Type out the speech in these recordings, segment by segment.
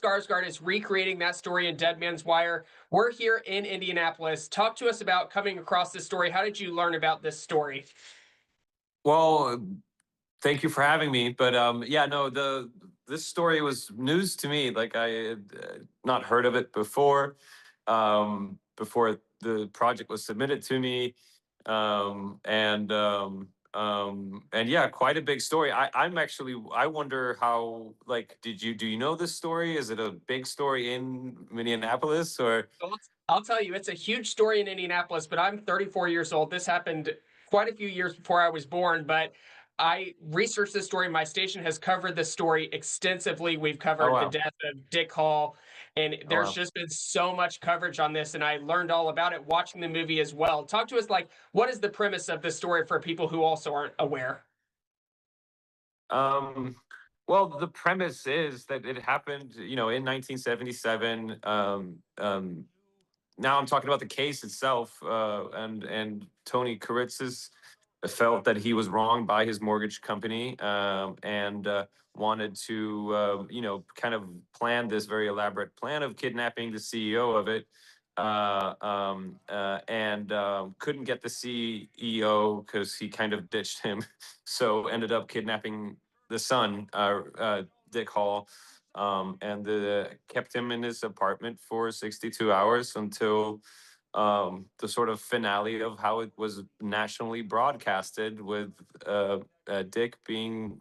Skarsgård is recreating that story in Dead Man's Wire. We're here in Indianapolis. Talk to us about coming across this story. How did you learn about this story? Well, thank you for having me. But yeah, no, the this story was news to me. Like I had not heard of it before the project was submitted to me, and yeah, quite a big story. I wonder how, like, do you know this story? Is it a big story in Minneapolis or? Well, I'll tell you, it's a huge story in Indianapolis, but I'm 34 years old. This happened quite a few years before I was born, but I researched this story. My station has covered this story extensively. We've Oh covered the wow, death of Dick Hall, and oh there's wow. just been so much coverage on this, and I learned all about it watching the movie as well. Talk to us, like, what is the premise of the story for people who also aren't aware? Um, well, the premise is that it happened, in 1977. Now I'm talking about the case itself, and Tony Kuritz's felt that he was wronged by his mortgage company, and wanted to, kind of plan this very elaborate plan of kidnapping the CEO of it, and couldn't get the CEO because he kind of ditched him, so ended up kidnapping the son, Dick Hall, and kept him in his apartment for 62 hours until the sort of finale of how it was nationally broadcasted, with Dick being,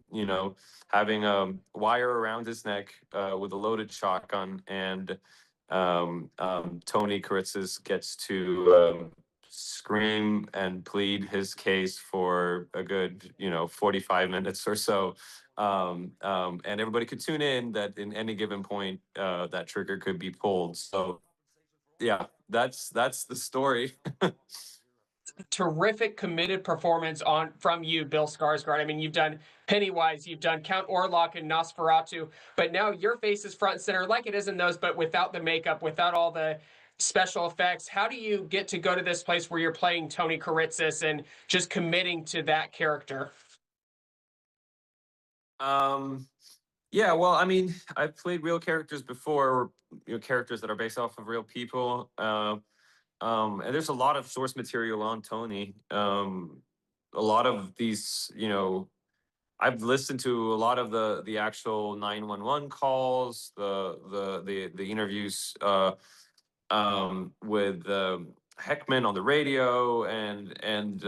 having a wire around his neck with a loaded shotgun, and Tony Kuritzis gets to scream and plead his case for a good, 45 minutes or so. And everybody could tune in that in any given point, that trigger could be pulled. So yeah, that's the story. Terrific committed performance on from you, Bill Skarsgård. I mean, you've done Pennywise, you've done Count Orlok and Nosferatu, but now your face is front and center like it is in those, but without the makeup, without all the special effects. How do you get to go to this place where you're playing Tony Kuritzis and just committing to that character? um, yeah, well, I mean, I've played real characters before, or, characters that are based off of real people. And there's a lot of source material on Tony. A lot of these, I've listened to a lot of the actual 911 calls, the interviews, with Heckman on the radio, and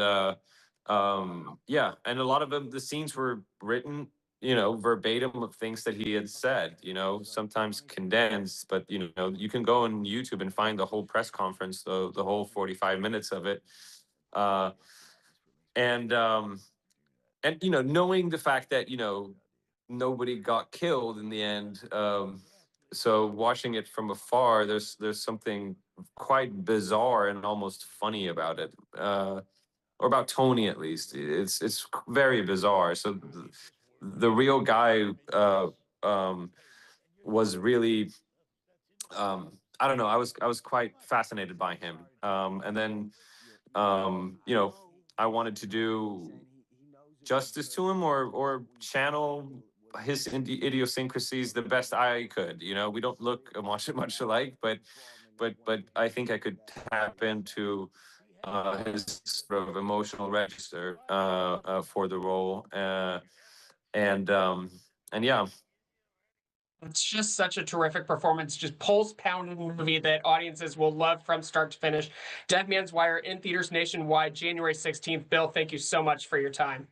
yeah, and a lot of them, the scenes were written, verbatim of things that he had said, sometimes condensed, but you can go on YouTube and find the whole press conference, the whole 45 minutes of it. Uh, and knowing the fact that, nobody got killed in the end. So watching it from afar, there's something quite bizarre and almost funny about it, or about Tony at least. It's very bizarre. So the real guy, um, was really, I don't know. I was quite fascinated by him, and then, I wanted to do justice to him, or channel his idiosyncrasies the best I could. We don't look much alike, but I think I could tap into his sort of emotional register, for the role, and and yeah. It's just such a terrific performance, just pulse pounding movie that audiences will love from start to finish. Dead Man's Wire in theaters nationwide, January 16th. Bill, thank you so much for your time.